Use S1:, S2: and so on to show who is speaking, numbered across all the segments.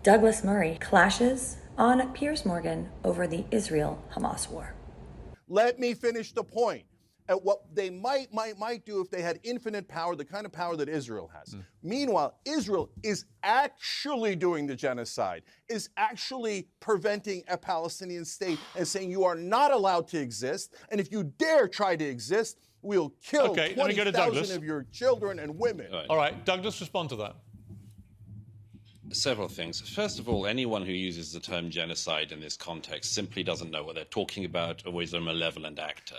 S1: Douglas Murray clashes on Piers Morgan over the Israel-Hamas war.
S2: Let me finish the point. At what they might do if they had infinite power, the kind of power that Israel has. Meanwhile, Israel is actually doing the genocide, is actually preventing a Palestinian state and saying you are not allowed to exist, and if you dare try to exist, we'll kill 20,000 of your children and women.
S3: All right, Douglas, respond to that.
S4: Several things. First of all, anyone who uses the term genocide in this context simply doesn't know what they're talking about or is a malevolent actor.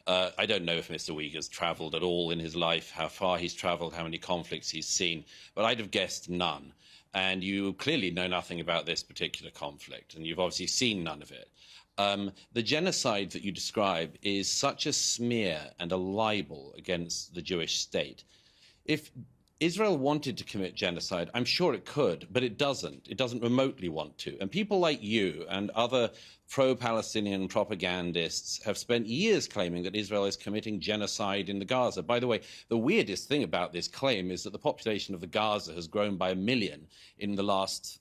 S4: I don't know if Mr. Week has travelled at all in his life, how far he's travelled, how many conflicts he's seen, but I'd have guessed none. And you clearly know nothing about this particular conflict, and you've obviously seen none of it. The genocide that you describe is such a smear and a libel against the Jewish state. If Israel wanted to commit genocide, I'm sure it could, but it doesn't. It doesn't remotely want to. And people like you and other pro-Palestinian propagandists have spent years claiming that Israel is committing genocide in the Gaza. By the way, the weirdest thing about this claim is that the population of the Gaza has grown by 1 million in the last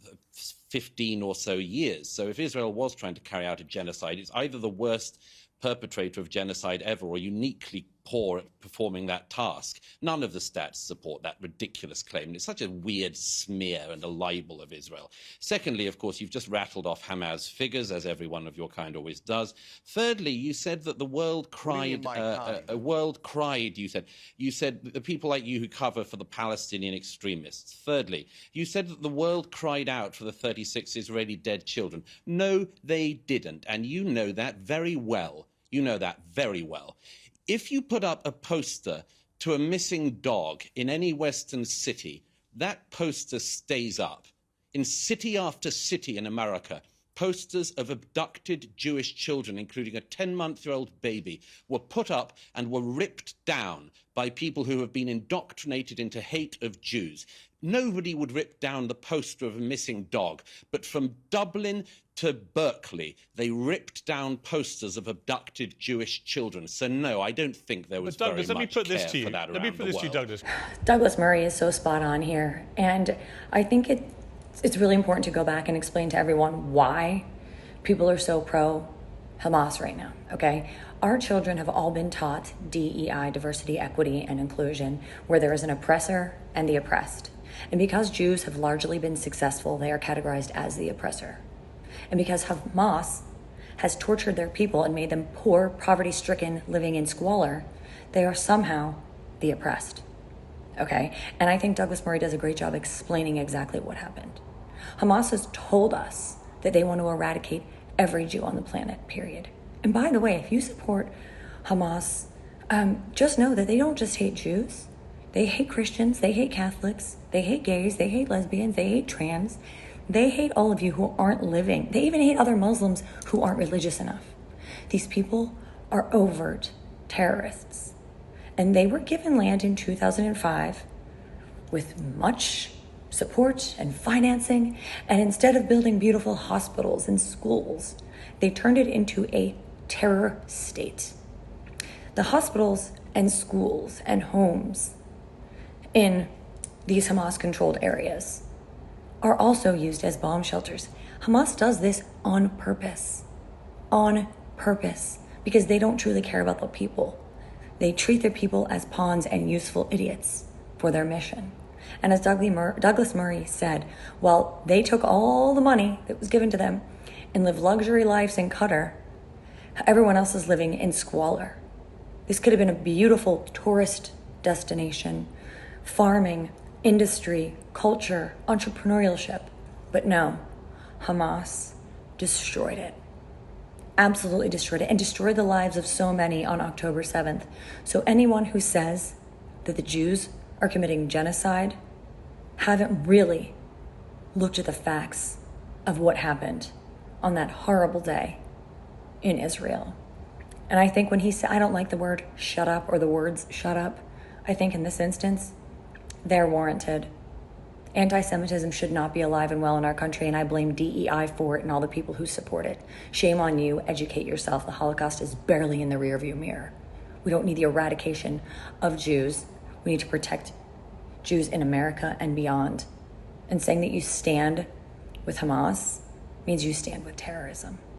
S4: 15 or so years. So if Israel was trying to carry out a genocide, it's either the worst perpetrator of genocide ever or uniquely poor at performing that task. None of the stats support that ridiculous claim. And it's such a weird smear and a libel of Israel. Secondly, of course, you've just rattled off Hamas figures, as everyone of your kind always does. Thirdly, you said that the world cried. You said that the people like you who cover for the Palestinian extremists. Thirdly, you said that the world cried out for the 36 Israeli dead children. No, they didn't. And you know that very well. You know that very well. If you put up a poster to a missing dog in any Western city, that poster stays up. In city after city in America, posters of abducted Jewish children, including a 10-month-old baby, were put up and were ripped down by people who have been indoctrinated into hate of Jews. Nobody would rip down the poster of a missing dog, but from Dublin to Berkeley, they ripped down posters of abducted Jewish children. So no, I don't think there was
S3: Douglas,
S4: very much care for that around the world.
S3: Let me put this to you, Douglas.
S1: Douglas Murray is so spot on here, and I think it's really important to go back and explain to everyone why people are so pro-Hamas right now, okay? Our children have all been taught DEI, diversity, equity, and inclusion, where there is an oppressor and the oppressed. And because Jews have largely been successful, they are categorized as the oppressor. And because Hamas has tortured their people and made them poor, poverty-stricken, living in squalor, they are somehow the oppressed. Okay? And I think Douglas Murray does a great job explaining exactly what happened. Hamas has told us that they want to eradicate every Jew on the planet, period. And by the way, if you support Hamas, just know that they don't just hate Jews. They hate Christians, they hate Catholics, they hate gays, they hate lesbians, they hate trans. They hate all of you who aren't living. They even hate other Muslims who aren't religious enough. These people are overt terrorists. And they were given land in 2005 with much support and financing. And instead of building beautiful hospitals and schools, they turned it into a terror state. The hospitals and schools and homes in these Hamas-controlled areas are also used as bomb shelters. Hamas does this on purpose, because they don't truly care about the people. They treat their people as pawns and useful idiots for their mission. And as Douglas Murray said, well, they took all the money that was given to them and lived luxury lives in Qatar. Everyone else is living in squalor. This could have been a beautiful tourist destination, farming, industry, culture, entrepreneurship. But no, Hamas destroyed it. Absolutely destroyed it, and destroyed the lives of so many on October 7th. So anyone who says that the Jews are committing genocide haven't really looked at the facts of what happened on that horrible day in Israel. And I think when he said, I don't like the word shut up or the words shut up, I think in this instance, they're warranted. Anti-Semitism should not be alive and well in our country, and I blame DEI for it and all the people who support it. Shame on you. Educate yourself. The Holocaust is barely in the rearview mirror. We don't need the eradication of Jews. We need to protect Jews in America and beyond. And saying that you stand with Hamas means you stand with terrorism.